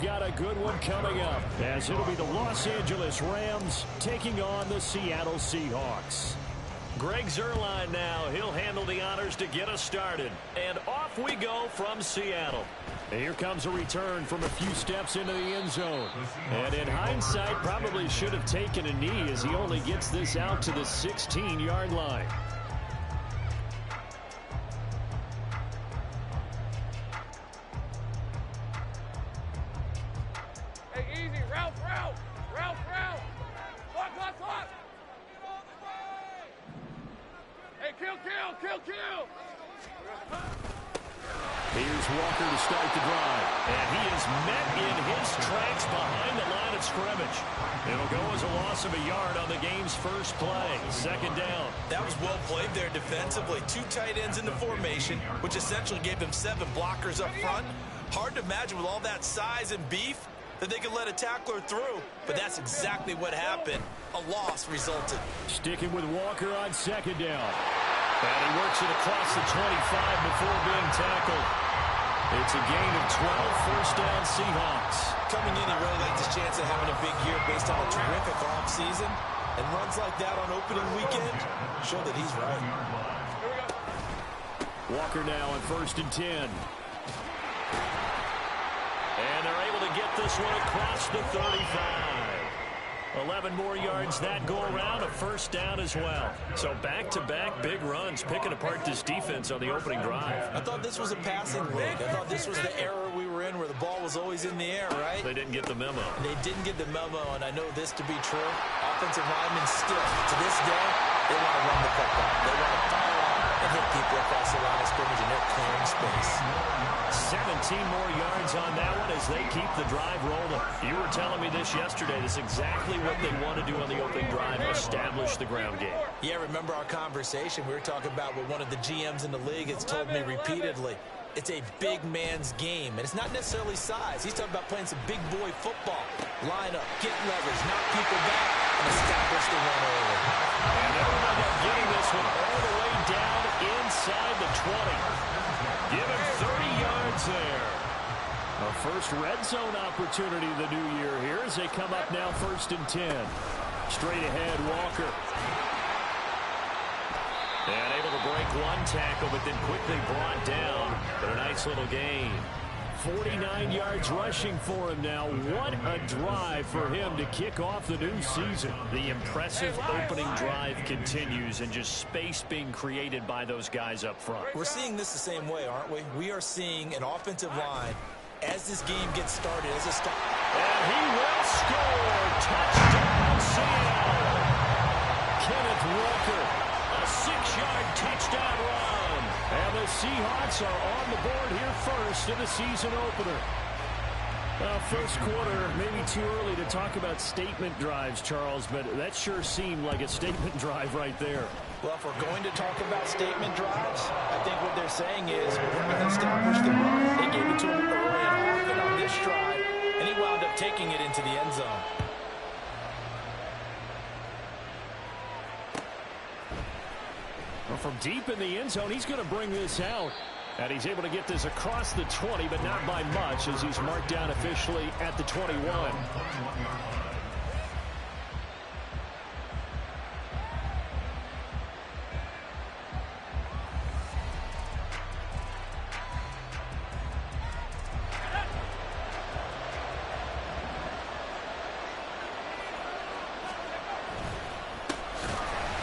we've got a good one coming up, as it'll be the Los Angeles Rams taking on the Seattle Seahawks. Greg Zuerlein now. He'll handle the honors to get us started. And off we go from Seattle. And here comes a return from a few steps into the end zone. And in hindsight, probably should have taken a knee as he only gets this out to the 16-yard line. Hey, easy. Route. Clock. Hey, kill. Here's Walker to start the drive. And he is met in his tracks behind the line of scrimmage. It'll go as a loss of a yard on the game's first play. Second down. That was well played there defensively. 2 tight ends in the formation, which essentially gave them 7 blockers up front. Hard to imagine with all that size and beef that they could let a tackler through, but that's exactly what happened. A loss resulted. Sticking with Walker on second down. And he works it across the 25 before being tackled. It's a gain of 12, first down Seahawks. Coming in, he really liked his chance of having a big year based on a terrific offseason. And runs like that on opening weekend show that he's right. Walker now on first and 10. And they're able to get this one across the 35. 11 more yards that go around, a first down as well. So back-to-back big runs, picking apart this defense on the opening drive. I thought this was a passing league. I thought this was the era we were in where the ball was always in the air, right? They didn't get the memo. They didn't get the memo, and I know this to be true. Offensive linemen still, to this day, they want to run the football. They want to fire off and hit people across the line of scrimmage, and they're clearing space. 17 more yards on that one as they keep the drive rolling. You were telling me this yesterday. This is exactly what they want to do on the opening drive, establish the ground game. Yeah, remember our conversation. We were talking about what one of the GMs in the league has told me repeatedly. It's a big man's game, and it's not necessarily size. He's talking about playing some big boy football. Line up, get leverage, knock people back, and establish the run early. And they'll end up getting this one all the way down inside the 20. Give him 30 yards there. A first red zone opportunity the new year here as they come up now first and 10. Straight ahead, Walker. And able to break one tackle, but then quickly brought down. But a nice little gain. 49 yards rushing for him now. What a drive for him to kick off the new season. The impressive opening drive continues, and just space being created by those guys up front. We're seeing this the same way, aren't we? We are seeing an offensive line as this game gets started. And he will score. Touchdown, Seattle. Kenneth Walker, a 6-yard touchdown run. And the Seahawks are on the board here first in the season opener. First quarter, maybe too early to talk about statement drives, Charles, but that sure seemed like a statement drive right there. Well, if we're going to talk about statement drives, I think what they're saying is we're going to establish the run. They gave it to him early and often on this drive, and he wound up taking it into the end zone. Well, from deep in the end zone, he's going to bring this out. And he's able to get this across the 20, but not by much, as he's marked down officially at the 21.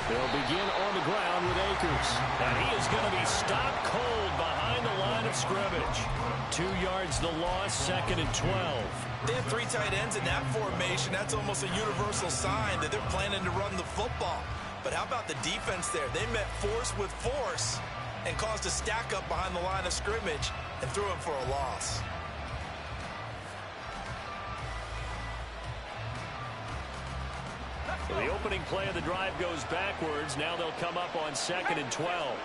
They'll begin on the ground with Akers. And he is going to be stopped cold behind the line of scrimmage. 2 yards the loss, second and 12. They have 3 tight ends in that formation. That's almost a universal sign that they're planning to run the football. But how about the defense there? They met force with force and caused a stack up behind the line of scrimmage and threw him for a loss. So the opening play of the drive goes backwards. Now they'll come up on second and 12.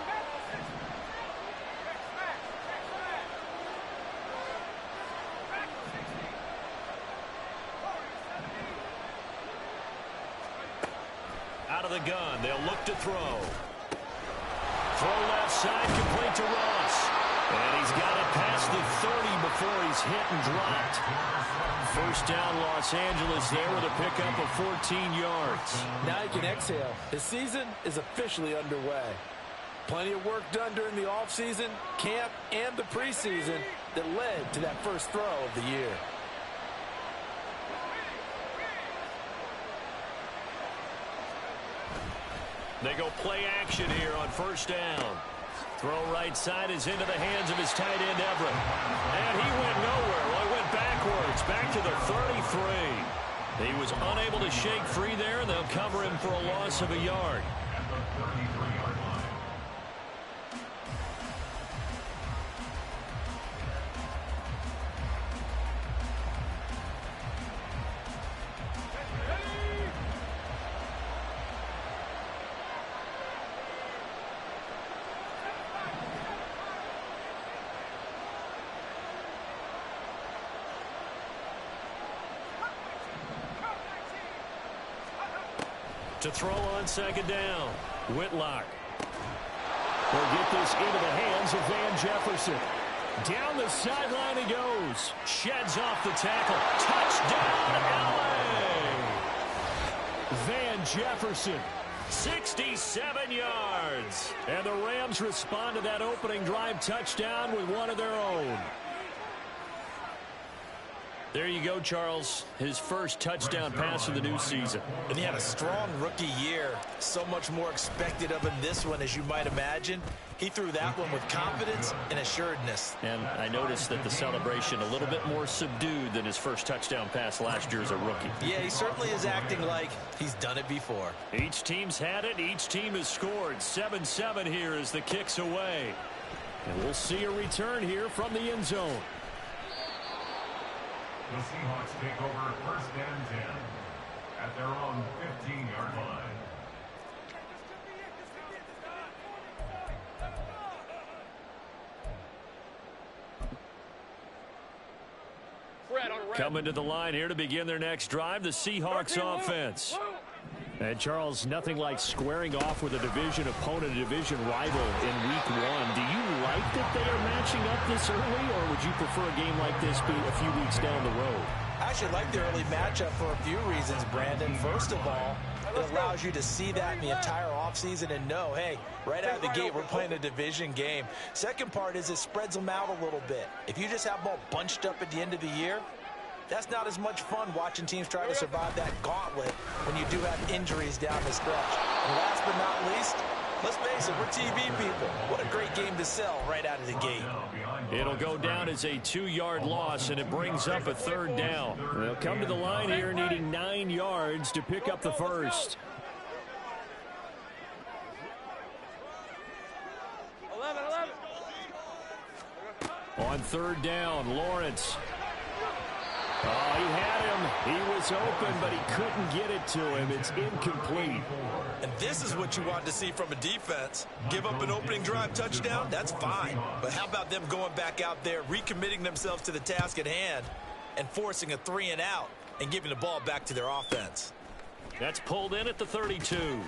Out of the gun, they'll look to throw. Throw left side, complete to Ross. And he's got it past the 30 before he's hit and dropped. First down, Los Angeles there with a pickup of 14 yards. Now you can exhale. The season is officially underway. Plenty of work done during the offseason, camp, and the preseason that led to that first throw of the year. They go play action here on first down. Throw right side is into the hands of his tight end, Everett. And he went nowhere. Well, he went backwards, back to the 33. He was unable to shake free there, and they'll cover him for a loss of a yard. To throw on second down, Whitlock will get this into the hands of Van Jefferson. Down the sideline he goes. Sheds off the tackle. Touchdown, L.A. Van Jefferson, 67 yards. And the Rams respond to that opening drive touchdown with one of their own. There you go, Charles. His first touchdown pass of the new season. And he had a strong rookie year. So much more expected of him this one, as you might imagine. He threw that one with confidence and assuredness. And I noticed that the celebration a little bit more subdued than his first touchdown pass last year as a rookie. Yeah, he certainly is acting like he's done it before. Each team's had it. Each team has scored. 7-7 here as the kick's away. And we'll see a return here from the end zone. The Seahawks take over first and 10 at their own 15-yard line. Coming to the line here to begin their next drive, the Seahawks offense. And Charles, nothing like squaring off with a division opponent, a division rival in week one. Do you like that they are matching up this early, or would you prefer a game like this be a few weeks down the road? I actually like the early matchup for a few reasons, Brandon. First of all, it allows you to see that in the entire offseason and know, hey, right out of the gate, we're playing a division game. Second part is it spreads them out a little bit. If you just have them all bunched up at the end of the year, that's not as much fun watching teams try to survive that gauntlet when you do have injuries down the stretch. And last but not least, let's face it, we're TV people. What a great game to sell right out of the gate. It'll go down as a 2-yard loss, and it brings up a third down. They'll come to the line here needing 9 yards to pick up the first. 11. On third down, Lawrence. Oh, he had him. He was open, but he couldn't get it to him. It's incomplete. And this is what you want to see from a defense. Give up an opening drive touchdown, that's fine. But how about them going back out there, recommitting themselves to the task at hand, and forcing a 3-and-out and giving the ball back to their offense? That's pulled in at the 32.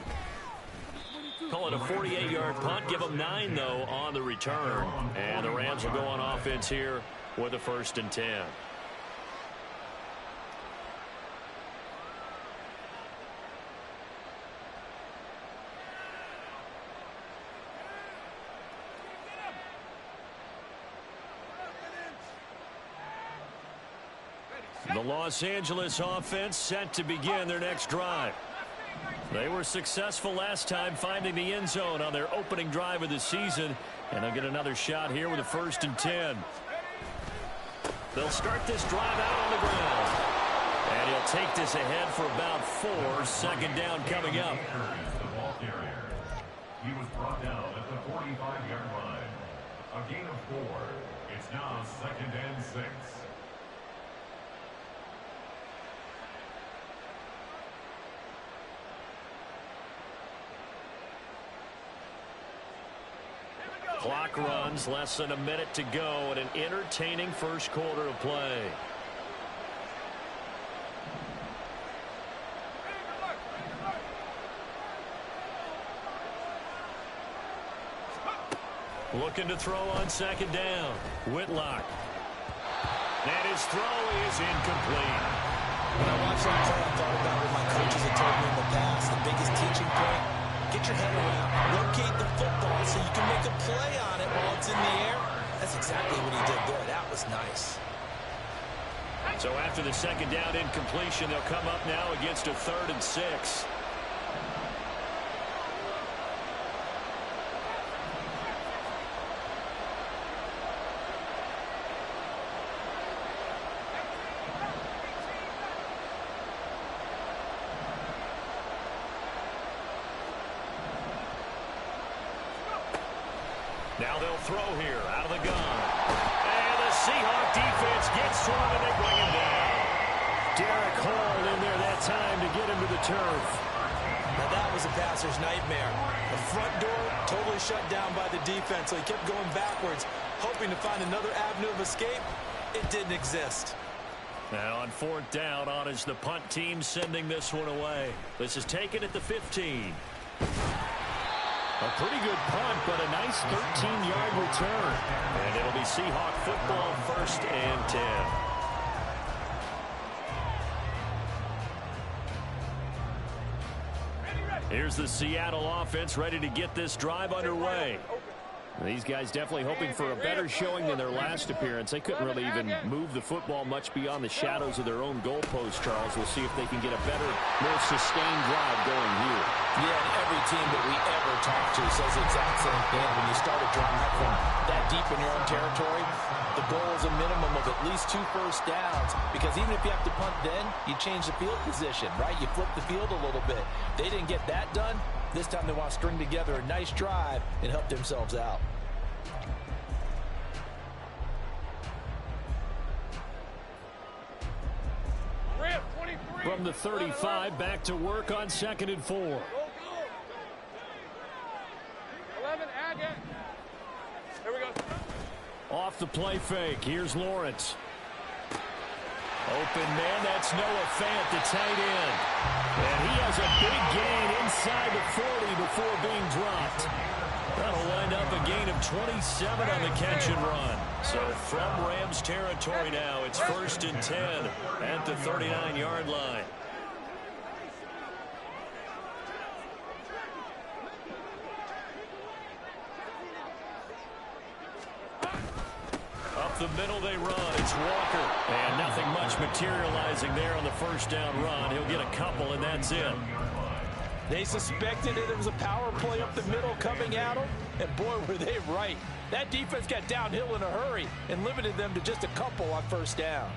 Call it a 48-yard punt. Give them 9, though, on the return. And the Rams will go on offense here with a 1st and 10. The Los Angeles offense set to begin their next drive. They were successful last time finding the end zone on their opening drive of the season, and they'll get another shot here with a 1st and 10. They'll start this drive out on the ground. And he'll take this ahead for about 4. 2nd down coming up. The ball carrier. He was brought down at the 45-yard line. A gain of 4. It's now 2nd and 6. Clock runs, less than a minute to go, and an entertaining first quarter of play. Looking to throw on 2nd down. Whitlock. And his throw is incomplete. When I watched that play, I thought about what my coaches had told me in the past. The biggest teaching point, get your head around, locate the football so you can make a play on it while it's in the air. That's exactly what he did there. That was nice. So after the second down incompletion, they'll come up now against a 3rd and 6. Now they'll throw here out of the gun. And the Seahawk defense gets to him and they bring him down. Derek Hall in there that time to get him to the turf. Now that was a passer's nightmare. The front door totally shut down by the defense, so he kept going backwards, hoping to find another avenue of escape. It didn't exist. Now on 4th down, on is the punt team sending this one away. This is taken at the 15. A pretty good punt, but a nice 13-yard return. And it'll be Seahawk football, 1st and 10. Here's the Seattle offense ready to get this drive underway. These guys definitely hoping for a better showing than their last appearance. They couldn't really even move the football much beyond the shadows of their own goalpost, Charles. We'll see if they can get a better, more sustained drive going here. Yeah, and every team that we ever talk to says the exact same thing. When you start a drive from that deep in your own territory, the goal is a minimum of at least 2 first downs, because even if you have to punt then, you change the field position, right? You flip the field a little bit. They didn't get that done. This time they want to string together a nice drive and help themselves out. From the 35, back to work on 2nd and 4. 11, Agate. Here we go. Off the play fake. Here's Lawrence. Open man, that's Noah Fant, the tight end. And he has a big gain inside the 40 before being dropped. That'll wind up a gain of 27 on the catch and run. So from Rams territory now, it's 1st and 10 at the 39-yard line. Up the middle they run. It's Walker. And nothing much materializing there on the 1st down run. He'll get a couple, and that's it. They suspected it was a power play up the middle coming at them, and boy, were they right. That defense got downhill in a hurry and limited them to just a couple on 1st down.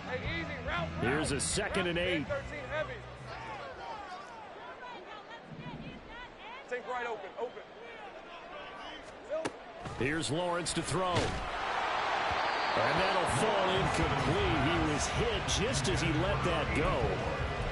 Hey, easy, route. Here's a 2nd and 8. 13 heavy. Take right open, open. Here's Lawrence to throw. And that'll fall incomplete. He was hit just as he let that go.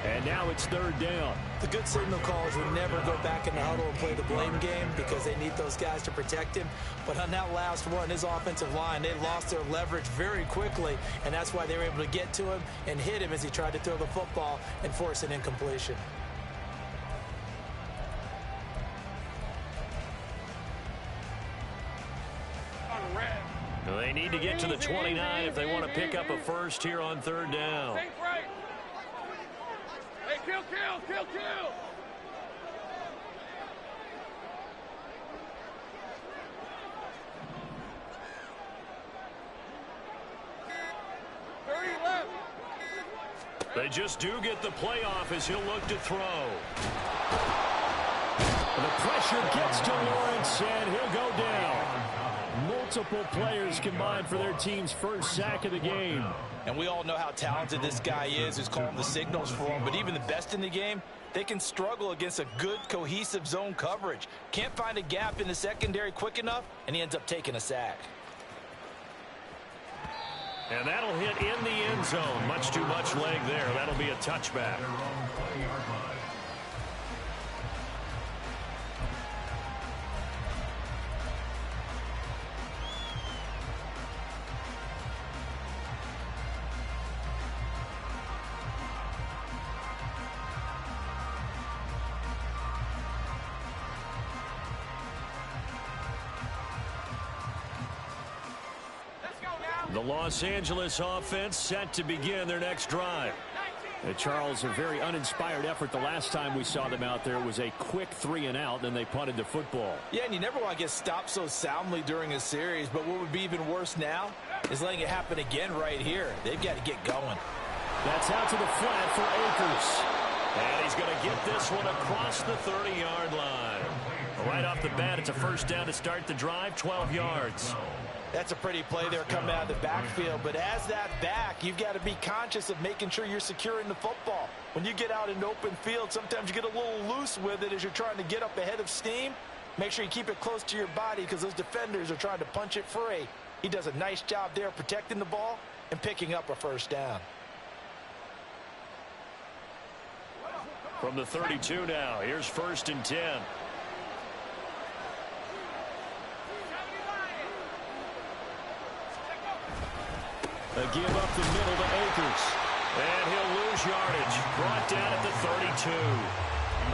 And now it's 3rd down. The good signal callers would never go back in the huddle and play the blame game because they need those guys to protect him. But on that last one, his offensive line, they lost their leverage very quickly, and that's why they were able to get to him and hit him as he tried to throw the football and force an incompletion. They need to get to the 29 if they want to pick up a first here on 3rd down. Take right. Hey, kill, kill, kill, kill. They just do get the playoff as he'll look to throw. The pressure gets to Lawrence, and he'll go down. Multiple players combined for their team's first sack of the game. And we all know how talented this guy is who's calling the signals for him, but even the best in the game, they can struggle against a good, cohesive zone coverage. Can't find a gap in the secondary quick enough, and he ends up taking a sack. And that'll hit in the end zone. Much too much leg there. That'll be a touchback. The Los Angeles offense set to begin their next drive. Charles, a very uninspired effort the last time we saw them out there. It was a quick 3-and-out, then they punted the football. Yeah, and you never want to get stopped so soundly during a series, but what would be even worse now is letting it happen again right here. They've got to get going. That's out to the flat for Akers. And he's going to get this one across the 30-yard line. Right off the bat, it's a first down to start the drive, 12 yards. That's a pretty play there coming out of the backfield, but as that back, you've got to be conscious of making sure you're securing the football. When you get out in open field, sometimes you get a little loose with it as you're trying to get up ahead of steam. Make sure you keep it close to your body because those defenders are trying to punch it free. He does a nice job there protecting the ball and picking up a first down. From the 32 now, here's 1st and 10. A give up the middle to Akers. And he'll lose yardage. Brought down at the 32.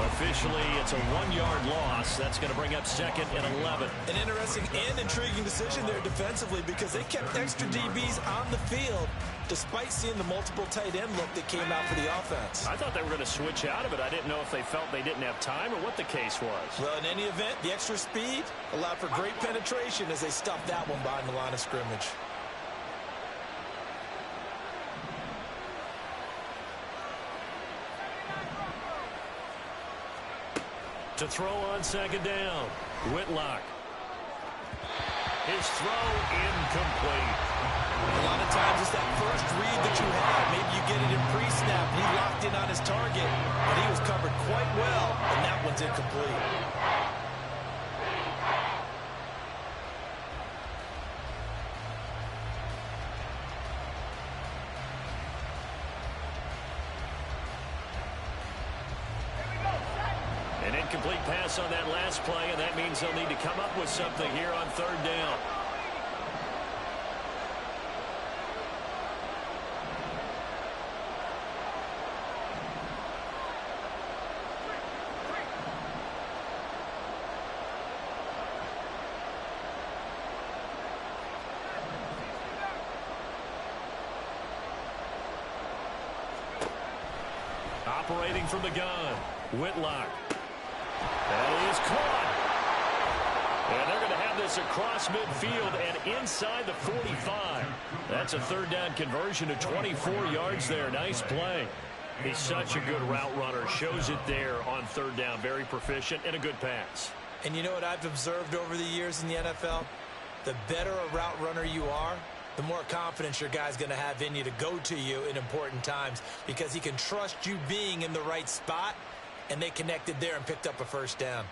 Officially, it's a 1-yard loss. That's going to bring up 2nd and 11. An interesting and intriguing decision there defensively because they kept extra DBs on the field despite seeing the multiple tight end look that came out for the offense. I thought they were going to switch out of it. I didn't know if they felt they didn't have time or what the case was. Well, in any event, the extra speed allowed for great penetration as they stuffed that one behind the line of scrimmage. To throw on 2nd down, Whitlock. His throw incomplete. A lot of times it's that first read that you have. Maybe you get it in pre-snap. He locked in on his target, but he was covered quite well, and that one's incomplete. An incomplete pass on that last play, and that means they'll need to come up with something here on 3rd down. Operating from the gun, Whitlock. That is caught. And they're going to have this across midfield and inside the 45. That's a 3rd down conversion to 24 yards there. Nice play. He's such a good route runner. Shows it there on 3rd down. Very proficient and a good pass. And you know what I've observed over the years in the NFL? The better a route runner you are, the more confidence your guy's going to have in you to go to you in important times because he can trust you being in the right spot. And they connected there and picked up a first down.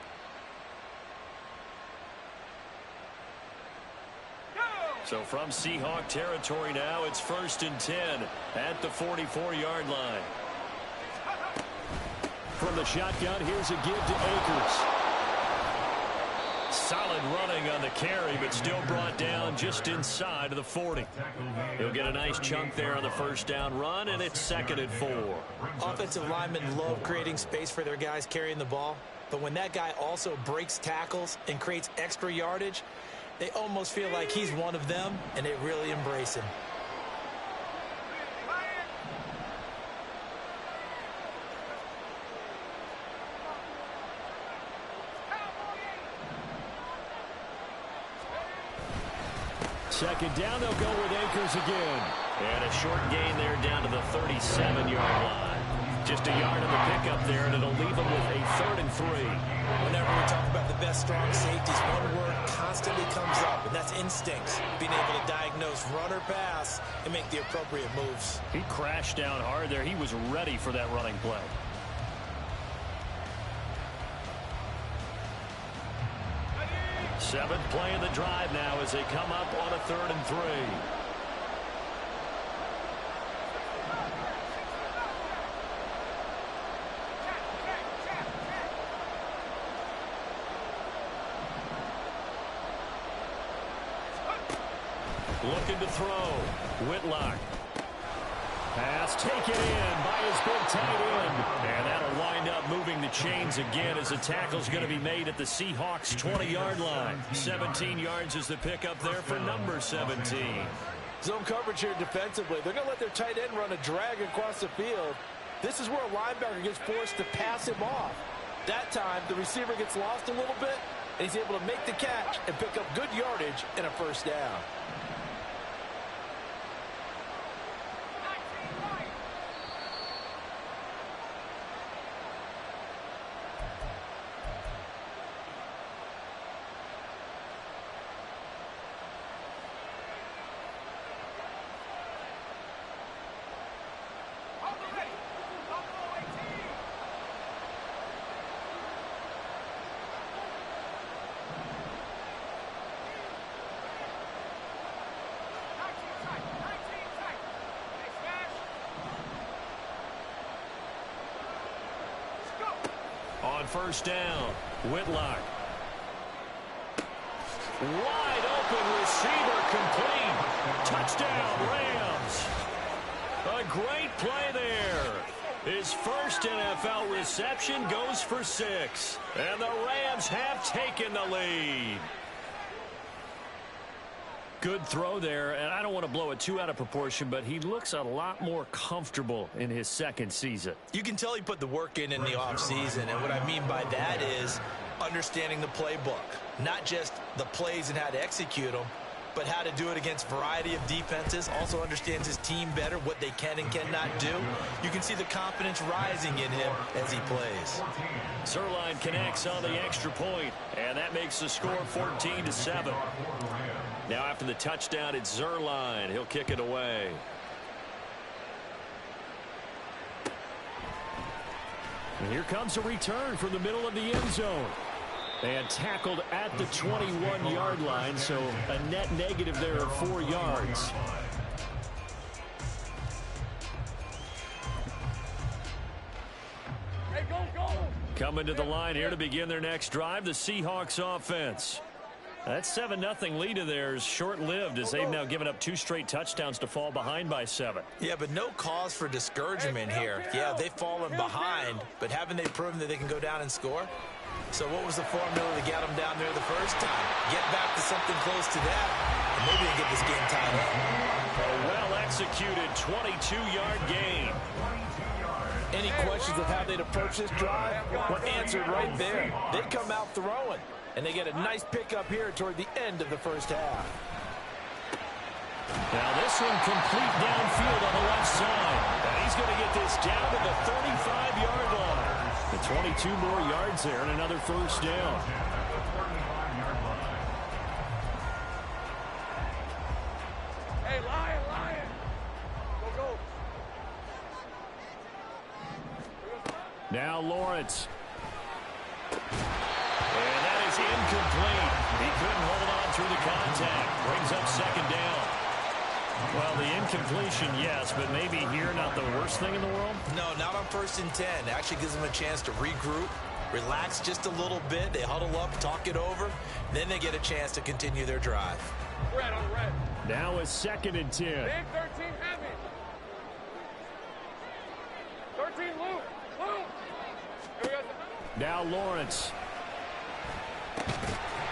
So from Seahawk territory now, it's 1st and 10 at the 44-yard line. From the shotgun, here's a give to Akers. Solid running on the carry, but still brought down just inside of the 40. He'll get a nice chunk there on the first down run, and it's 2nd and 4. Offensive linemen love creating space for their guys carrying the ball, but when that guy also breaks tackles and creates extra yardage, they almost feel like he's one of them, and they really embrace him. Second down, they'll go with Akers again. And a short gain there down to the 37-yard line. Just a yard on the pickup there, and it'll leave them with a 3rd and 3. Whenever we talk about the best strong safeties, one word constantly comes up, and that's instincts. Being able to diagnose run or pass and make the appropriate moves. He crashed down hard there. He was ready for that running play. Seventh play of the drive now as they come up on a 3rd and 3. Looking to throw. Whitlock. Pass taken in by his big tight end. And that'll wind up moving the chains again as the tackle's going to be made at the Seahawks' 20-yard line. 17 yards is the pickup there for number 17. Zone coverage here defensively. They're going to let their tight end run a drag across the field. This is where a linebacker gets forced to pass him off. That time, the receiver gets lost a little bit, and he's able to make the catch and pick up good yardage and a first down. On first down, Whitlock. Wide open receiver complete. Touchdown, Rams. A great play there. His first NFL reception goes for 6. And the Rams have taken the lead. Good throw there, and I don't want to blow it too out of proportion, but he looks a lot more comfortable in his second season. You can tell he put the work in the offseason, and what I mean by that is understanding the playbook. Not just the plays and how to execute them, but how to do it against a variety of defenses. Also understands his team better, what they can and cannot do. You can see the confidence rising in him as he plays. Zerline connects on the extra point, and that makes the score 14-7. Now after the touchdown, it's Zerline. He'll kick it away. And here comes a return from the middle of the end zone. And tackled at the 21-yard line, so a net negative there of 4 yards. Hey, go! Coming to the line here to begin their next drive, the Seahawks offense. That 7-0 lead of theirs short-lived as they've now given up 2 straight touchdowns to fall behind by 7. Yeah, but no cause for discouragement here. Yeah, they've fallen behind, but haven't they proven that they can go down and score? So what was the formula to get them down there the first time? Get back to something close to that, and maybe they get this game tied up. A well-executed 22-yard gain. Any questions of how they'd approach this drive? Well, answered right there. They come out throwing, and they get a nice pickup here toward the end of the first half. Now this one complete downfield on the left side. And he's going to get this down to the 35-yard line. The 22 more yards there and another first down. Hey, Lion! Go! Now Lawrence. And that is incomplete. He couldn't hold on through the contact. Brings up second down. Well, the incompletion, yes, but maybe here not the worst thing in the world? No, not on 1st and 10. It actually gives them a chance to regroup, relax just a little bit. They huddle up, talk it over. Then they get a chance to continue their drive. Red on red. Now a 2nd and 10. Big 13 heavy. 13 loop. Now Lawrence.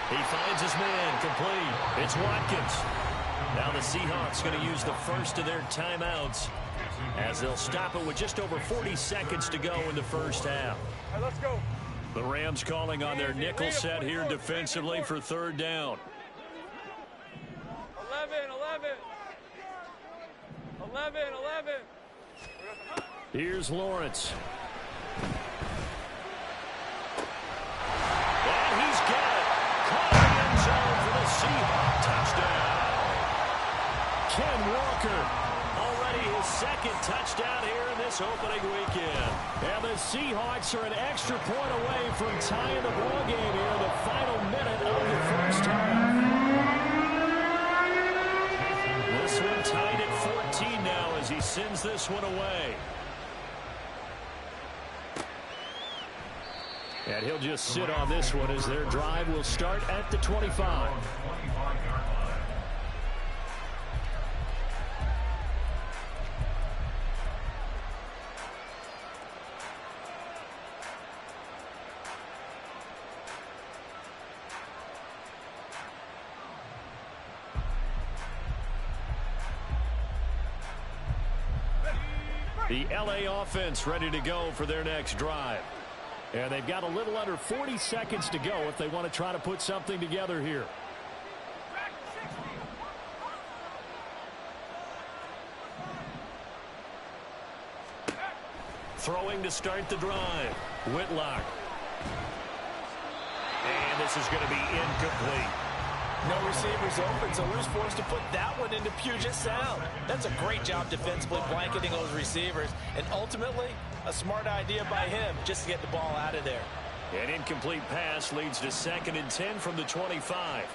He finds his man complete. It's Watkins. Now the Seahawks going to use the first of their timeouts as they'll stop it with just over 40 seconds to go in the first half. Hey, let's go. The Rams calling on their nickel set here defensively for 3rd down. 11. Here's Lawrence. And he's got it. Caught in the end zone for the Seahawks. Touchdown. Ken Walker, already his 2nd touchdown here in this opening weekend. And the Seahawks are an extra point away from tying the ball game here in the final minute of the first half. This one tied at 14 now as he sends this one away. And he'll just sit on this one as their drive will start at the 25. The LA offense ready to go for their next drive. And they've got a little under 40 seconds to go if they want to try to put something together here. Throwing to start the drive. Whitlock. And this is going to be incomplete. No receivers open, so Lou's forced to put that one into Puget Sound. That's a great job defensively blanketing those receivers. And ultimately, a smart idea by him just to get the ball out of there. An incomplete pass leads to 2nd and 10 from the 25.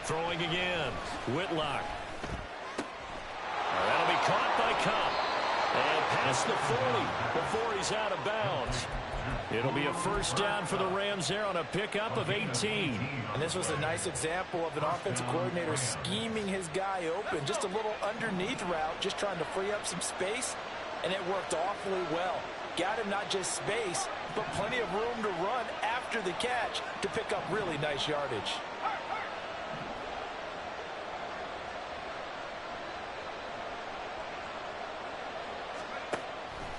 Throwing again. Whitlock. That'll be caught by Cup. And past the 40 before he's out of bounds. It'll be a first down for the Rams there on a pickup of 18. And this was a nice example of an offensive coordinator scheming his guy open. Just a little underneath route, just trying to free up some space. And it worked awfully well. Got him not just space, but plenty of room to run after the catch to pick up really nice yardage.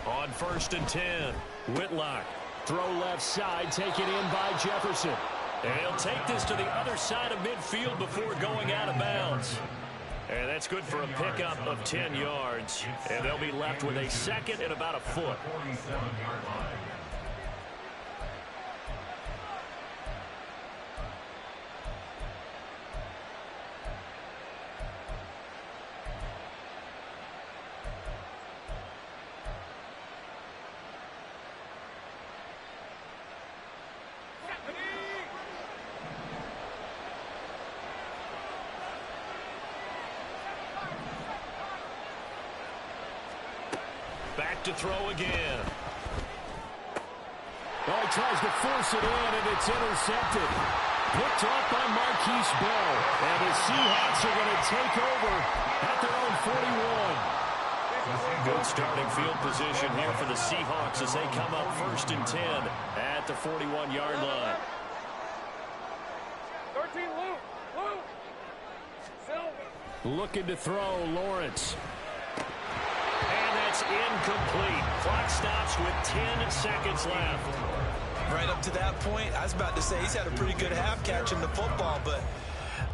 On 1st and 10, Whitlock. Throw left side, taken in by Jefferson. And he'll take this to the other side of midfield before going out of bounds. And that's good for a pickup of 10 yards. And they'll be left with a 2nd and about a foot. Back to throw again. Oh, he tries to force it in, and it's intercepted. Picked off by Marquise Bell. And the Seahawks are going to take over at their own 41. Good starting field position here for the Seahawks as they come up 1st and 10 at the 41-yard line. 13, Lou. Silver. Looking to throw, Lawrence. And that's incomplete. Clock stops with 10 seconds left. Right up to that point, I was about to say he's had a pretty good half catching the football, but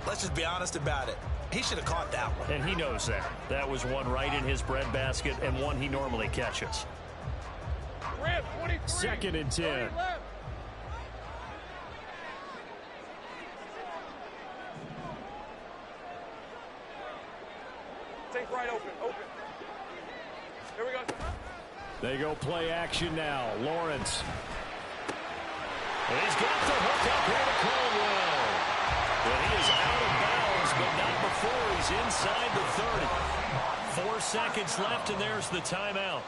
let's just be honest about it. He should have caught that one. And he knows that. That was one right in his breadbasket and one he normally catches. 2nd and 10. Take right open. Here we go. They go play action now. Lawrence. And he's got the hook up here to Caldwell. And he is out of bounds, but not before he's inside the 30. 4 seconds left, and there's the timeout.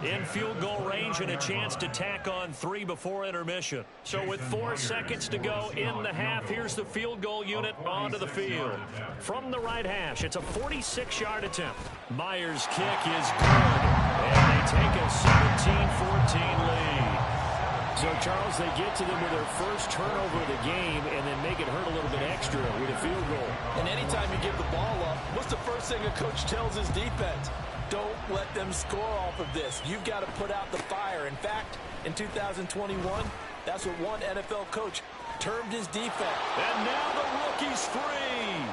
In field goal range and a chance to tack on 3 before intermission. So with 4 seconds to go in the half, here's the field goal unit onto the field. From the right hash, it's a 46-yard attempt. Myers' kick is good, and they take a 17-14 lead. So, Charles, they get to them with their first turnover of the game and then make it hurt a little bit extra with a field goal. And anytime you give the ball up, what's the first thing a coach tells his defense? Don't let them score off of this. You've got to put out the fire. In fact, in 2021, that's what one NFL coach termed his defense. And now the rookie's free.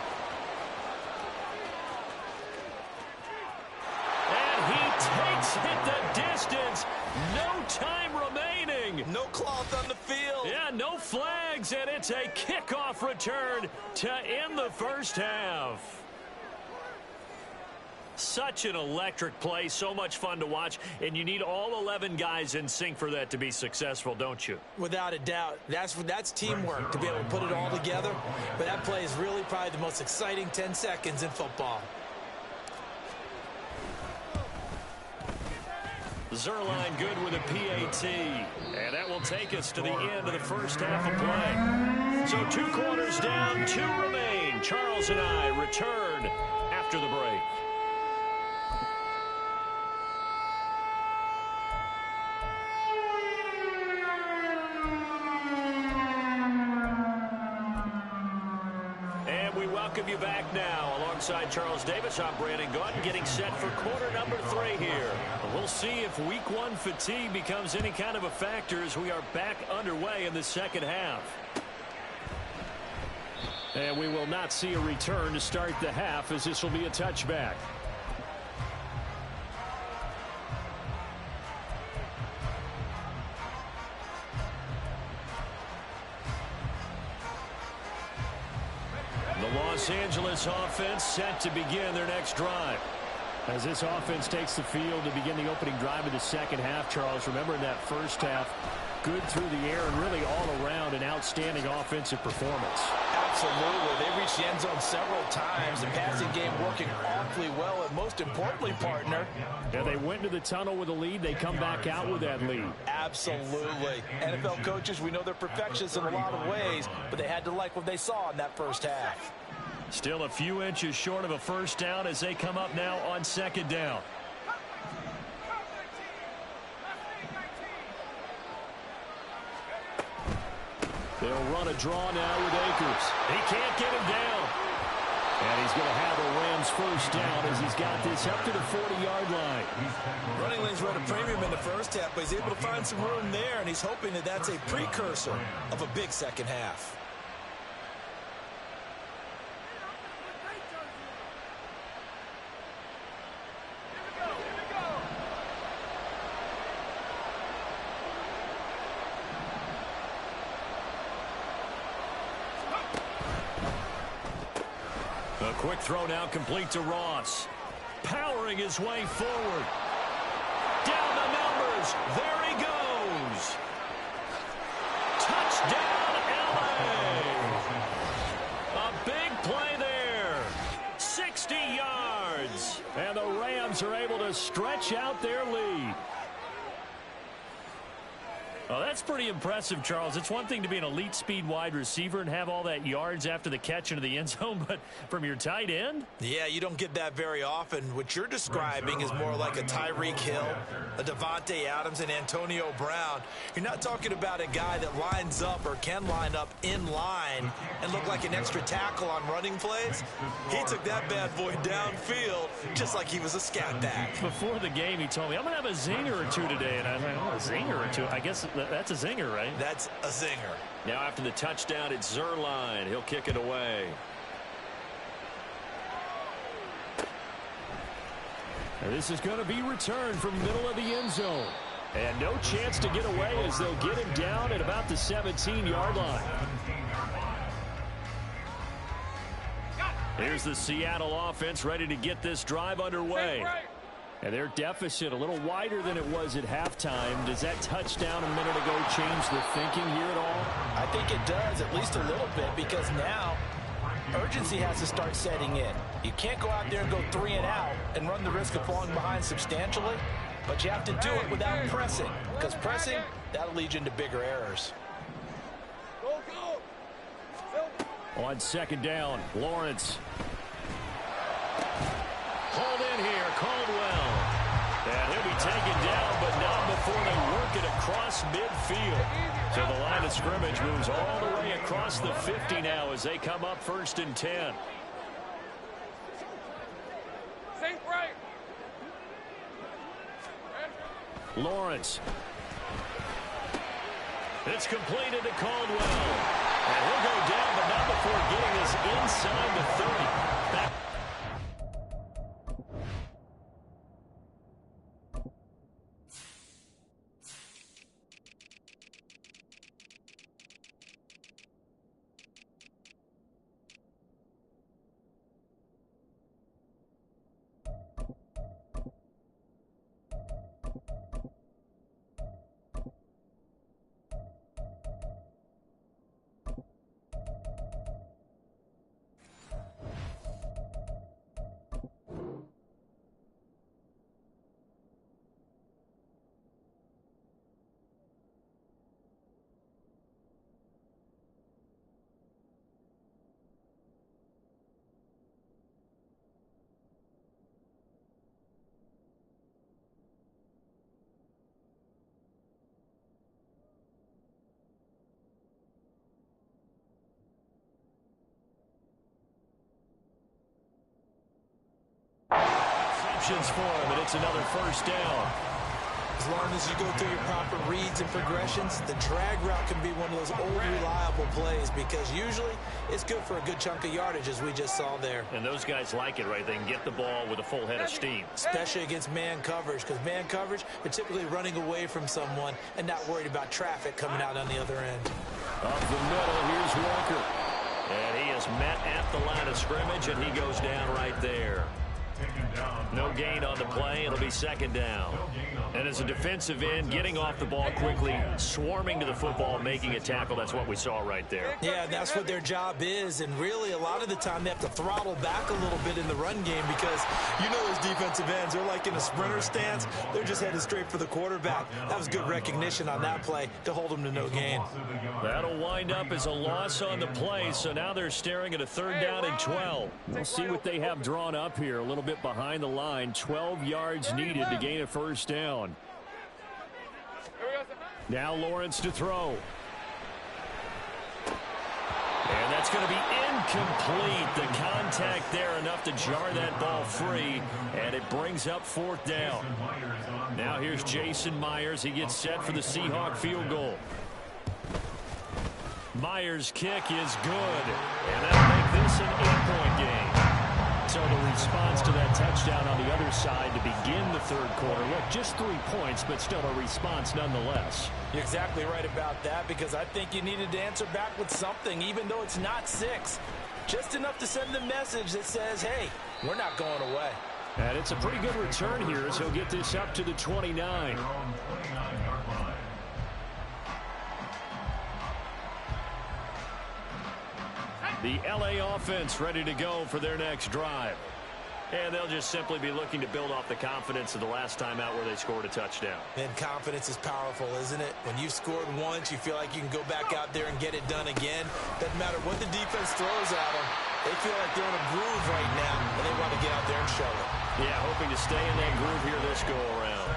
And he takes it the distance. No time remaining. No cloth on the field. Yeah, no flags, and it's a kickoff return to end the first half. Such an electric play, so much fun to watch, and you need all 11 guys in sync for that to be successful, don't you? Without a doubt. That's teamwork to be able to put it all together, but that play is really probably the most exciting 10 seconds in football. Zerline good with a PAT, and that will take us to the end of the first half of play. So 2 quarters down, 2 remain. Charles and I return after the break. welcome you back now. Alongside Charles Davis, I'm Brandon Gaudin, getting set for quarter number 3 here. We'll see if week 1 fatigue becomes any kind of a factor as we are back underway in the second half. And we will not see a return to start the half, as this will be a touchback. The Los Angeles offense set to begin their next drive. As this offense takes the field to begin the opening drive of the second half, Charles, remember in that first half, good through the air and really all around an outstanding offensive performance. Absolutely. They reached the end zone several times. The passing game working awfully well, and most importantly, partner. Yeah, they went to the tunnel with a lead. They come back out with that lead. Absolutely. NFL coaches, we know they're perfectionists in a lot of ways, but they had to like what they saw in that first half. Still a few inches short of a first down as they come up now on second down. They'll run a draw now with Akers. He can't get him down. And he's going to have the Rams first down as he's got this up to the 40-yard line. Running lanes were at a premium in the first half, but he's able to find some room there, and he's hoping that that's a precursor of a big second half. A quick throw now complete to Ross. Powering his way forward. Down the numbers. There he goes. Touchdown, LA. A big play there. 60 yards. And the Rams are able to stretch out their lead. Oh, that's pretty impressive, Charles. It's one thing to be an elite speed wide receiver and have all that yards after the catch into the end zone, but from your tight end? Yeah, you don't get that very often. What you're describing is more like a Tyreek Hill, a Devontae Adams, and Antonio Brown. You're not talking about a guy that lines up or can line up in line and look like an extra tackle on running plays. He took that bad boy downfield just like he was a scat back. Before the game, he told me, I'm going to have a zinger or two today. And I was like, oh, a zinger or two? I guess that's a zinger, right? That's a zinger. Now after the touchdown, it's Zerline. He'll kick it away. And this is going to be returned from middle of the end zone. And no chance to get away as they'll get him down at about the 17-yard line. Here's the Seattle offense ready to get this drive underway. And their deficit a little wider than it was at halftime. Does that touchdown a minute ago change the thinking here at all? I think it does, at least a little bit, because now urgency has to start setting in. You can't go out there and go 3 and out and run the risk of falling behind substantially, but you have to do it without pressing, because pressing, that'll lead you into bigger errors. On second down, Lawrence. Called in here, Caldwell. And he'll be taken down, but not before they work it across midfield. So the line of scrimmage moves all the way across the 50 now as they come up 1st and 10. Safe right. Lawrence. It's completed to Caldwell. And he'll go down, but not before getting this inside the 30. Back. options for him, and it's another first down. As long as you go through your proper reads and progressions, the drag route can be one of those old reliable plays because usually it's good for a good chunk of yardage, as we just saw there. And those guys like it, right? They can get the ball with a full head of steam. Especially against man coverage, because man coverage, they're typically running away from someone and not worried about traffic coming out on the other end. Up the middle, here's Walker. And he is met at the line of scrimmage, and he goes down right there. No gain on the play. It'll be second down. And as a defensive end, getting off the ball quickly, swarming to the football, making a tackle, that's what we saw right there. Yeah, that's what their job is. And really, a lot of the time, they have to throttle back a little bit in the run game because you know those defensive ends, they're like in a sprinter stance. They're just headed straight for the quarterback. That was good recognition on that play to hold them to no gain. That'll wind up as a loss on the play, so now they're staring at a third down and 12. We'll see what they have drawn up here, a little bit behind the line. 12 yards needed to gain a first down. Now Lawrence to throw. And that's going to be incomplete. The contact there enough to jar that ball free, and it brings up fourth down. Now here's Jason Myers. He gets set for the Seahawk field goal. Myers' kick is good, and that'll make this an 8-point game. So the response to that touchdown on the other side to begin the third quarter. Look, just 3 points, but still a response nonetheless. You're exactly right about that because I think you needed to answer back with something, even though it's not 6. Just enough to send the message that says, hey, we're not going away. And it's a pretty good return here as he'll get this up to the 29. The LA offense ready to go for their next drive. And they'll just simply be looking to build off the confidence of the last time out where they scored a touchdown. And confidence is powerful, isn't it? When you've scored once, you feel like you can go back out there and get it done again. Doesn't matter what the defense throws at them. They feel like they're in a groove right now, and they want to get out there and show it. Yeah, hoping to stay in that groove here this go-around.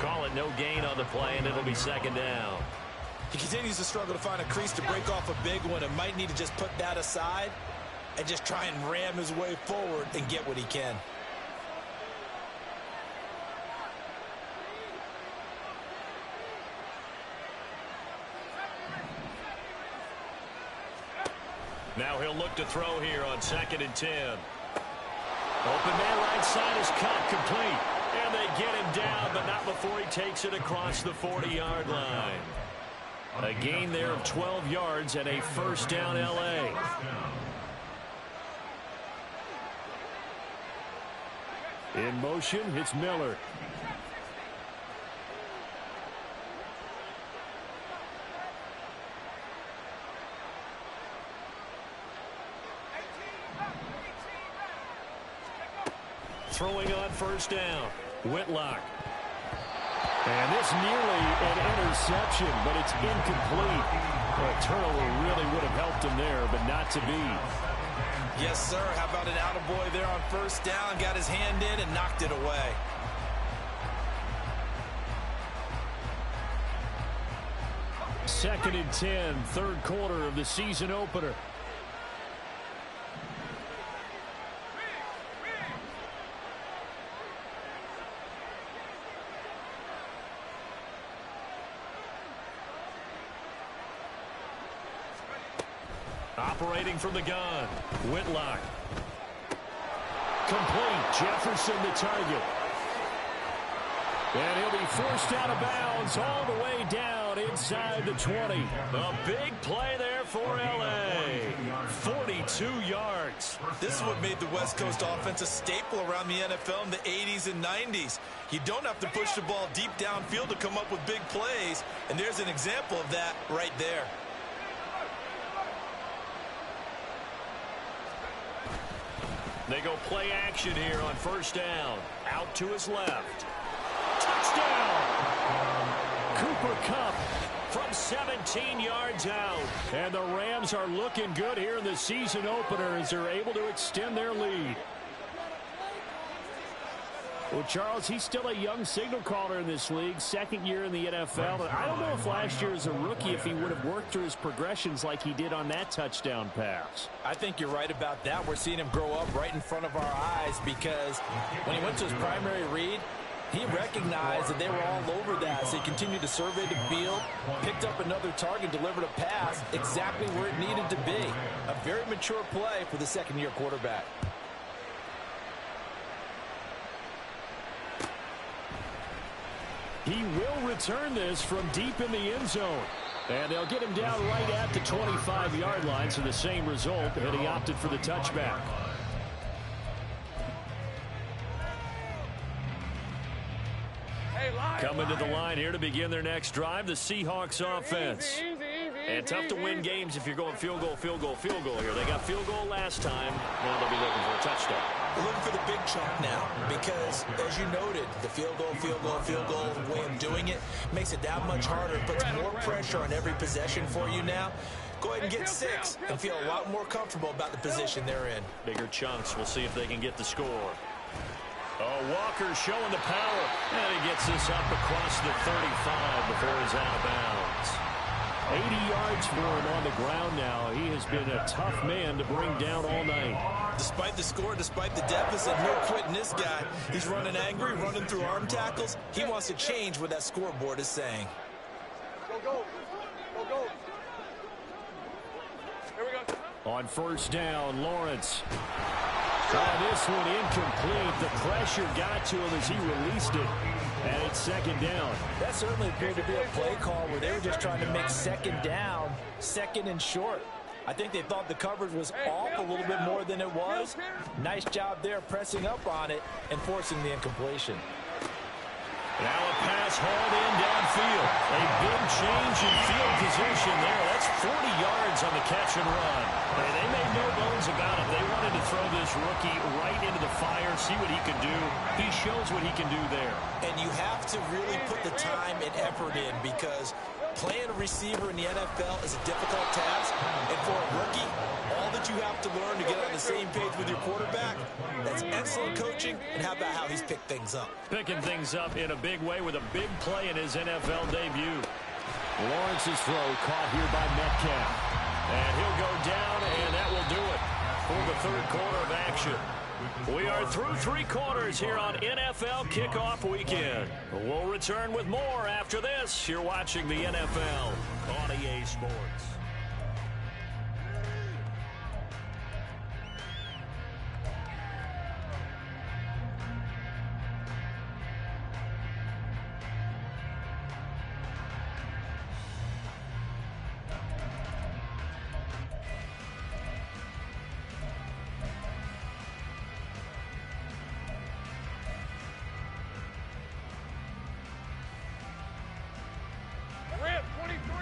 Call it no gain on the play, and it'll be second down. He continues to struggle to find a crease to break off a big one and might need to just put that aside and just try and ram his way forward and get what he can. Now he'll look to throw here on 2nd and 10. Open man right side is caught complete. And they get him down, but not before he takes it across the 40-yard line. A gain there of 12 yards and a first down LA. In motion, it's Miller. Throwing on first down. Whitlock. And this nearly an interception, but it's incomplete. A turnover really would have helped him there, but not to be. Yes, sir. How about an attaboy there on first down? Got his hand in and knocked it away. Second and 10, third quarter of the season opener. Operating from the gun, Whitlock. Complete, Jefferson the target. And he'll be forced out of bounds all the way down inside the 20. A big play there for L.A. 42 yards. This is what made the West Coast offense a staple around the NFL in the 80s and 90s. You don't have to push the ball deep downfield to come up with big plays, and there's an example of that right there. They go play action here on first down. Out to his left. Touchdown! Cooper Kupp from 17 yards out. And the Rams are looking good here in the season opener as they're able to extend their lead. Well, Charles, he's still a young signal caller in this league, second year in the NFL. And I don't know if last year as a rookie if he would have worked through his progressions like he did on that touchdown pass. I think you're right about that. We're seeing him grow up right in front of our eyes because when he went to his primary read, he recognized that they were all over that. So he continued to survey the field, picked up another target, delivered a pass exactly where it needed to be. A very mature play for the second-year quarterback. He will return this from deep in the end zone. And they'll get him down right at the 25-yard line, so the same result, and he opted for the touchback. Coming to the line here to begin their next drive, the Seahawks offense. And tough to win games if you're going field goal, field goal, field goal here. They got field goal last time. Now they'll be looking for a touchdown. We're looking for the big chunk now because, as you noted, the field goal, way of doing it makes it that much harder, puts more pressure on every possession for you now. Go ahead and get 6 and feel a lot more comfortable about the position they're in. Bigger chunks. We'll see if they can get the score. Oh, Walker showing the power. And he gets this up across the 35 before he's out of bounds. 80 yards for him on the ground now. He has been a tough man to bring down all night. Despite the score, despite the deficit, no quitting this guy. He's running angry, running through arm tackles. He wants to change what that scoreboard is saying. Go, go. Go, go. Here we go. On first down, Lawrence. This one incomplete. The pressure got to him as he released it. And it's second down. That certainly appeared to be a play call where they were just trying to make second down, second and short. I think they thought the coverage was off a little bit more than it was. Nice job there pressing up on it and forcing the incompletion. Now a pass hauled in downfield. A big change in field position there. That's 40 yards on the catch and run. Hey, they made no bones about it. They wanted to throw this rookie right into the fire, see what he could do. He shows what he can do there. And you have to really put the time and effort in because playing a receiver in the NFL is a difficult task. And for a rookie, all that you have to learn to get on the same page with your quarterback, that's excellent coaching. And how about how he's picked things up? Picking things up in a big way with a big play in his NFL debut. Lawrence's throw caught here by Metcalf. And he'll go down, and that will do it for the third quarter of action. We are through 3 quarters here on NFL Kickoff Weekend. We'll return with more after this. You're watching the NFL on EA Sports.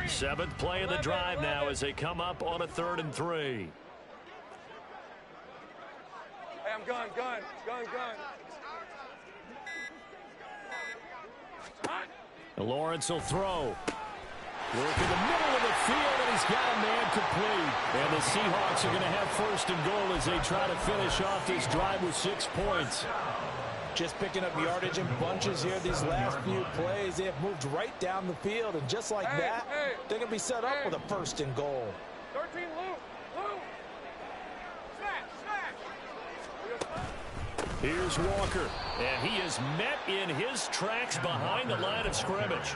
Seventh play of the drive now as they come up on a 3rd and 3. Hey, I'm gun. Lawrence will throw. Work in the middle of the field, and he's got a man complete. And the Seahawks are going to have 1st and goal as they try to finish off this drive with 6 points. Just picking up yardage in bunches here these last few plays. They have moved right down the field, and just like that, they're going to be set up with a 1st and goal. 13, Lou. Smash. Here's Walker, and he is met in his tracks behind the line of scrimmage.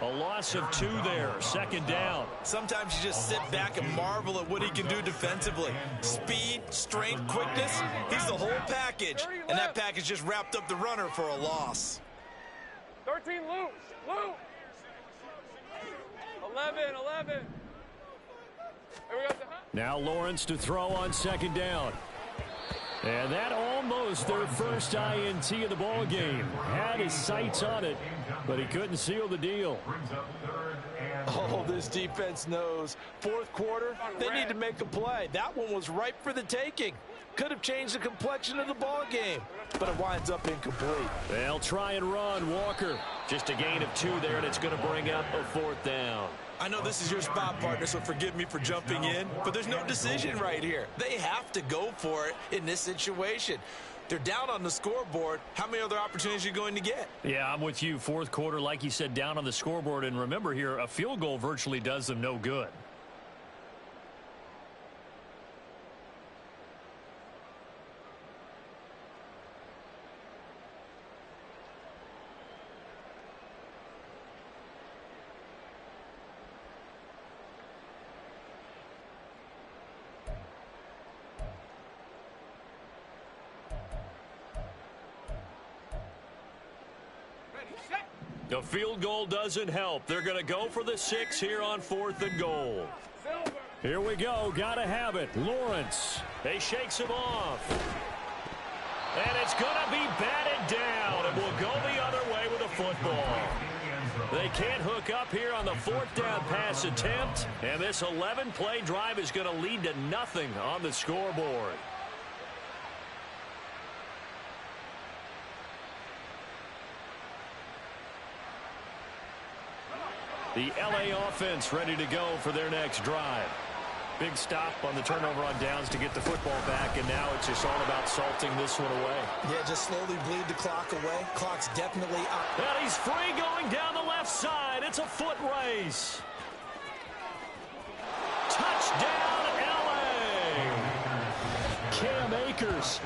A loss of 2 there, 2nd down. Sometimes you just sit back and marvel at what he can do defensively. Speed, strength, quickness, he's the whole package. And that package just wrapped up the runner for a loss. 13, Lou. 11. Here we go. Now Lawrence to throw on 2nd down. And that almost their first INT of the ball game. Had his sights on it, but he couldn't seal the deal. Oh, this defense knows. 4th quarter, they need to make a play. That one was ripe for the taking. Could have changed the complexion of the ball game, but it winds up incomplete. They'll try and run. Walker, just a gain of 2 there, and it's going to bring up a 4th down. I know this is your spot, partner, so forgive me for jumping in, but there's no decision right here. They have to go for it in this situation. They're down on the scoreboard. How many other opportunities are you going to get? Yeah, I'm with you. Fourth quarter, like you said, down on the scoreboard. And remember here, a field goal virtually does them no good. The field goal doesn't help. They're going to go for the 6 here on 4th and goal. Here we go. Got to have it. Lawrence. He shakes him off. And it's going to be batted down. And will go the other way with a football. They can't hook up here on the 4th down pass attempt. And this 11-play drive is going to lead to nothing on the scoreboard. The L.A. offense ready to go for their next drive. Big stop on the turnover on downs to get the football back, and now it's just all about salting this one away. Yeah, just slowly bleed the clock away. Clock's definitely up. And he's free going down the left side. It's a foot race. Touchdown, L.A. Cam Akers,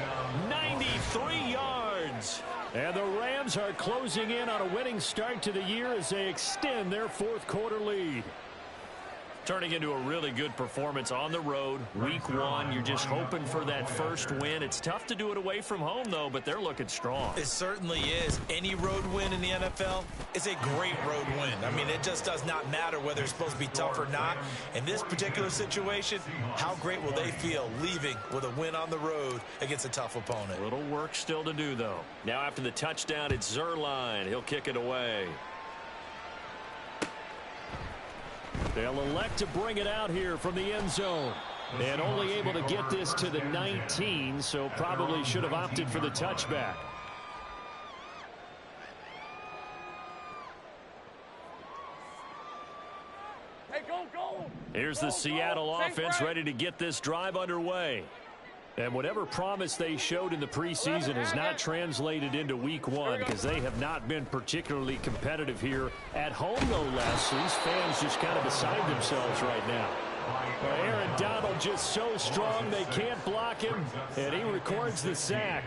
93 yards. And the Rams are closing in on a winning start to the year as they extend their 4th quarter lead. Turning into a really good performance on the road. Week 1, you're just hoping for that first win. It's tough to do it away from home, though, but they're looking strong. It certainly is. Any road win in the NFL is a great road win. I mean, it just does not matter whether it's supposed to be tough or not. In this particular situation, how great will they feel leaving with a win on the road against a tough opponent? A little work still to do, though. Now after the touchdown, it's Zuerlein. He'll kick it away. They'll elect to bring it out here from the end zone. And only able to get this to the 19, so probably should have opted for the touchback. Hey, go. Here's the Seattle offense ready to get this drive underway. And whatever promise they showed in the preseason has not translated into week 1 because they have not been particularly competitive here at home, no less. These fans just kind of beside themselves right now. Aaron Donald just so strong they can't block him, and he records the sack.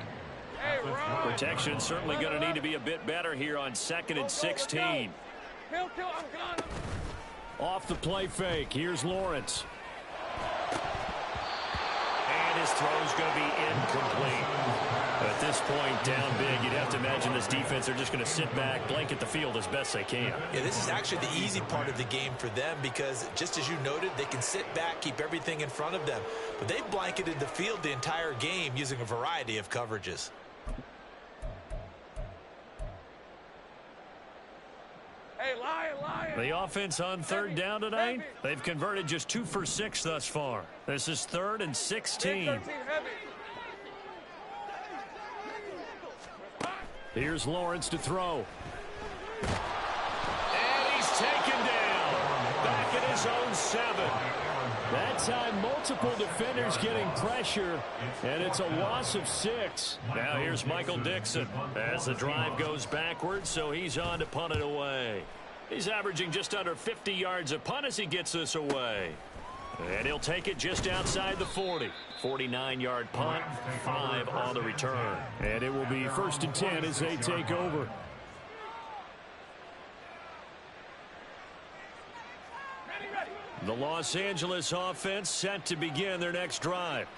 Protection certainly going to need to be a bit better here on 2nd and 16. Kill, I'm gone. Off the play fake, here's Lawrence. His throw's going to be incomplete. At this point, down big, you'd have to imagine this defense, they're just going to sit back, blanket the field as best they can. Yeah, this is actually the easy part of the game for them because, just as you noted, they can sit back, keep everything in front of them. But they've blanketed the field the entire game using a variety of coverages. Hey, lion. The offense on 3rd down tonight, they've converted just 2 for 6 thus far. This is 3rd and 16. Here's Lawrence to throw. And he's taken down. Back at his own 7. That time, multiple defenders getting pressure, and it's a loss of 6. Now here's Michael Dixon as the drive goes backwards, so he's on to punt it away. He's averaging just under 50 yards a punt as he gets this away. And he'll take it just outside the 40. 49-yard punt, 5 on the return. And it will be 1st and 10 as they take over. The Los Angeles offense set to begin their next drive.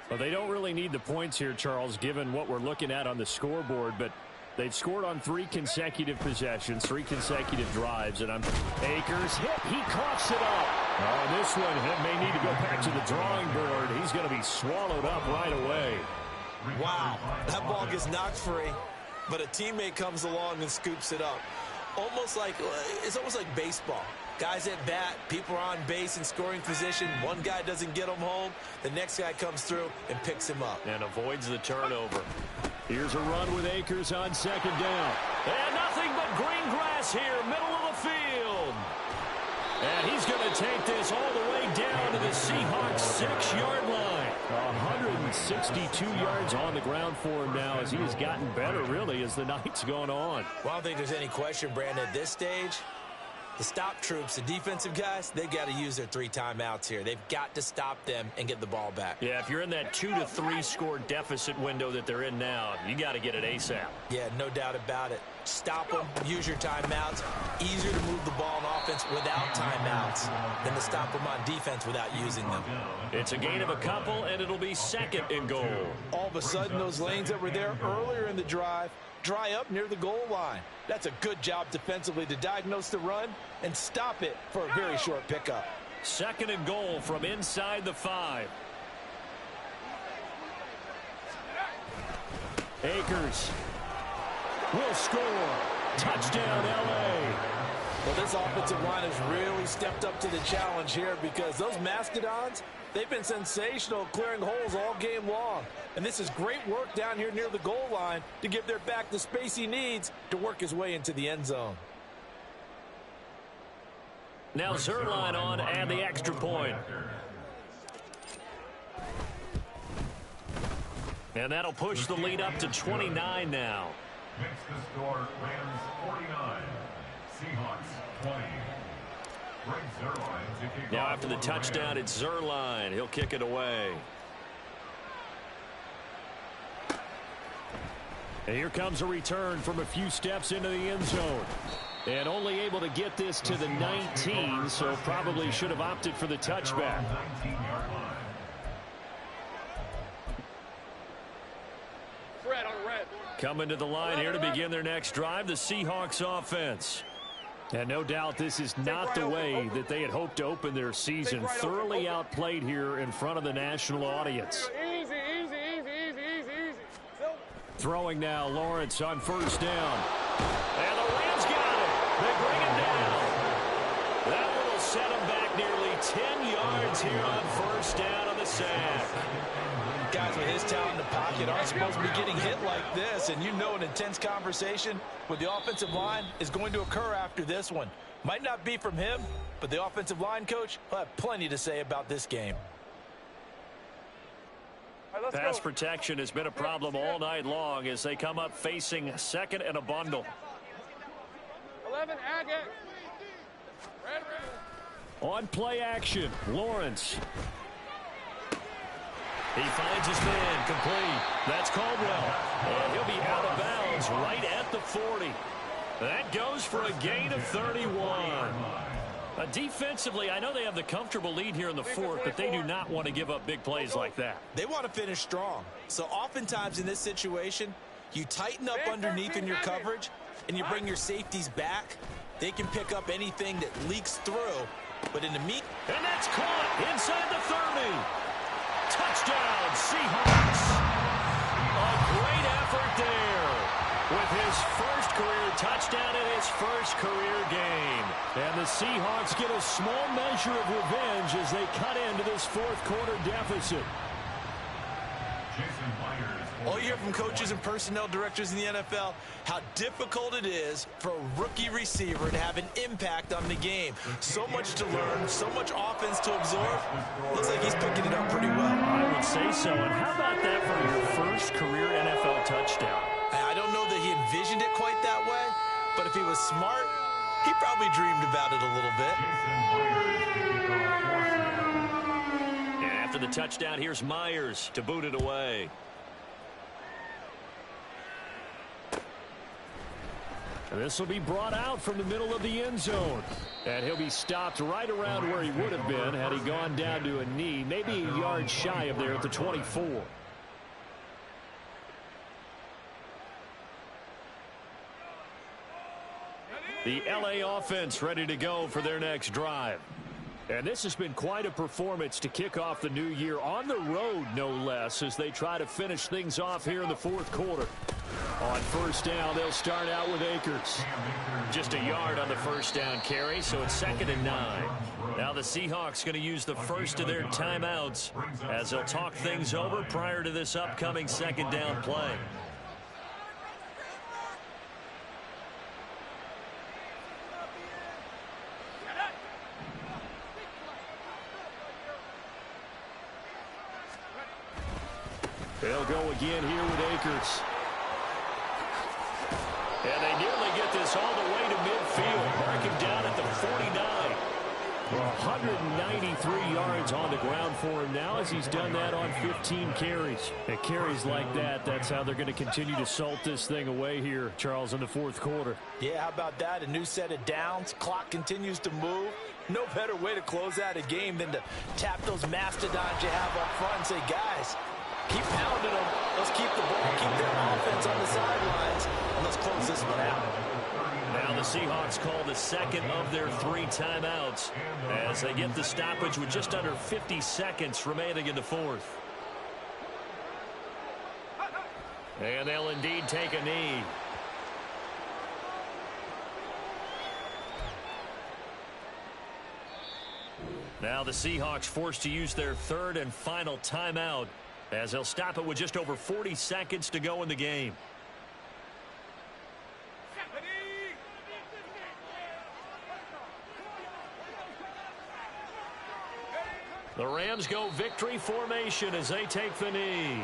Well, they don't really need the points here, Charles, given what we're looking at on the scoreboard, but they've scored on 3 consecutive possessions, 3 consecutive drives, and Akers hit. He coughs it up. Oh, this one may need to go back to the drawing board. He's going to be swallowed up right away. Wow, that ball gets knocked free, but a teammate comes along and scoops it up. It's almost like baseball. Guys at bat, people are on base in scoring position. One guy doesn't get him home. The next guy comes through and picks him up. And avoids the turnover. Here's a run with Akers on 2nd down. And nothing but green grass here, middle of the field. And he's going to take this all the way down to the Seahawks' 6-yard line. 162 yards on the ground for him now as he has gotten better, really, as the night's gone on. Well, I don't think there's any question, Brandon, at this stage, the stop troops, the defensive guys, they've got to use their 3 timeouts here. They've got to stop them and get the ball back. Yeah, if you're in that 2 to 3 score deficit window that they're in now, you got to get it ASAP. Yeah, no doubt about it. Stop them, use your timeouts. Easier to move the ball on offense without timeouts than to stop them on defense without using them. It's a gain of a couple, and it'll be 2nd and goal. All of a sudden, those lanes that were there earlier in the drive dry up near the goal line. That's a good job defensively to diagnose the run and stop it for a very short pickup. 2nd and goal from inside the 5. Akers will score. Touchdown, L.A. Well, this offensive line has really stepped up to the challenge here because those Mastodons, they've been sensational clearing holes all game long. And this is great work down here near the goal line to give their back the space he needs to work his way into the end zone. Now Zerline on and the extra point. And that'll push the lead up to 29 now. Makes the score Rams 49, Seahawks 20. Greg Zuerlein to kick Now off after the for touchdown, Rams. it's Zerline. He'll kick it away. And here comes a return from a few steps into the end zone. And only able to get this to the 19, so probably should have opted for the touchback. 19-yard line. Red on red. Coming to the line here to begin their next drive, the Seahawks offense. And no doubt this is not the way that they had hoped to open their season. Thoroughly outplayed here in front of the national audience. Easy, easy, easy, easy, easy, easy. Throwing now, Lawrence on 1st down. And the Rams got it. They bring him down. That one will set him back nearly 10 yards here on 1st down on the sack. Guys with his talent in the pocket aren't supposed to be getting hit like this, and you know an intense conversation with the offensive line is going to occur after this one. Might not be from him, but the offensive line coach will have plenty to say about this game. All right, let's Pass go. protection has been a problem all night long as they come up facing 2nd and a bundle. 11, Agate. Red, red. On play action, Lawrence. He finds his man, complete. That's Caldwell. And he'll be out of bounds right at the 40. That goes for a gain of 31. Defensively, I know they have the comfortable lead here in the 4th, but they do not want to give up big plays like that. They want to finish strong. So oftentimes in this situation, you tighten up underneath in your coverage, and you bring your safeties back. They can pick up anything that leaks through. But in the meat... And that's caught inside the 30. Touchdown, Seahawks. A great effort there with his first career touchdown in his first career game. And the Seahawks get a small measure of revenge as they cut into this 4th quarter deficit. Jason Myers. All you hear from coaches and personnel directors in the NFL, how difficult it is for a rookie receiver to have an impact on the game. So much to learn, so much offense to absorb. Looks like he's picking it up pretty well. I would say so. And how about that for your first career NFL touchdown? I don't know that he envisioned it quite that way, but if he was smart, he probably dreamed about it a little bit. Jason Myers to kick off 4th down. And after the touchdown, here's Myers to boot it away. And this will be brought out from the middle of the end zone. And he'll be stopped right around where he would have been had he gone down to a knee, maybe a yard shy of there at the 24. The LA offense ready to go for their next drive. And this has been quite a performance to kick off the new year on the road, no less, as they try to finish things off here in the 4th quarter. On 1st down, they'll start out with Akers. Just a yard on the 1st down carry, so it's 2nd and 9. Now the Seahawks going to use the first of their timeouts as they'll talk things over prior to this upcoming 2nd down play. They'll go again here with Akers. And they nearly get this all the way to midfield. Mark him down at the 49. 193 yards on the ground for him now as he's done that on 15 carries. And carries like that, that's how they're going to continue to salt this thing away here, Charles, in the fourth quarter. Yeah, how about that? A new set of downs. Clock continues to move. No better way to close out a game than to tap those mastodons you have up front and say, guys, keep pounding them. Let's keep the ball, keep their offense on the sidelines, and let's close this one out. Now the Seahawks call the second of their 3 timeouts as they get the stoppage with just under 50 seconds remaining in the fourth. And they'll indeed take a knee. Now the Seahawks forced to use their 3rd and final timeout as they'll stop it with just over 40 seconds to go in the game. The Rams go victory formation as they take the knee.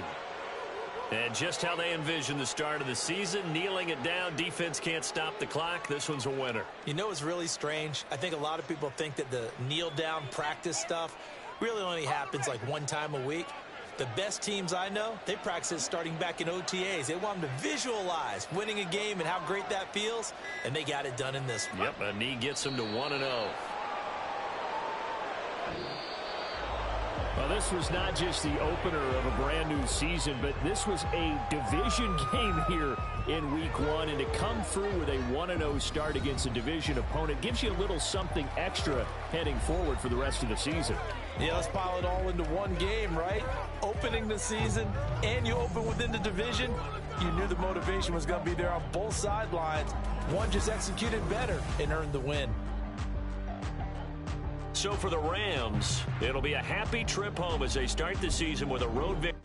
And just how they envision the start of the season, kneeling it down, defense can't stop the clock. This one's a winner. You know what's really strange? I think a lot of people think that the kneel-down practice stuff really only happens like 1 time a week. The best teams I know, they practice it starting back in OTAs. They want them to visualize winning a game and how great that feels, and they got it done in this one. Yep, a knee gets them to 1-0. Well, this was not just the opener of a brand new season, but this was a division game here in week 1. And to come through with a 1-0 start against a division opponent gives you a little something extra heading forward for the rest of the season. Yeah, let's pile it all into one game, right? Opening the season, and you open within the division. You knew the motivation was going to be there on both sidelines. One just executed better and earned the win. So for the Rams, it'll be a happy trip home as they start the season with a road victory.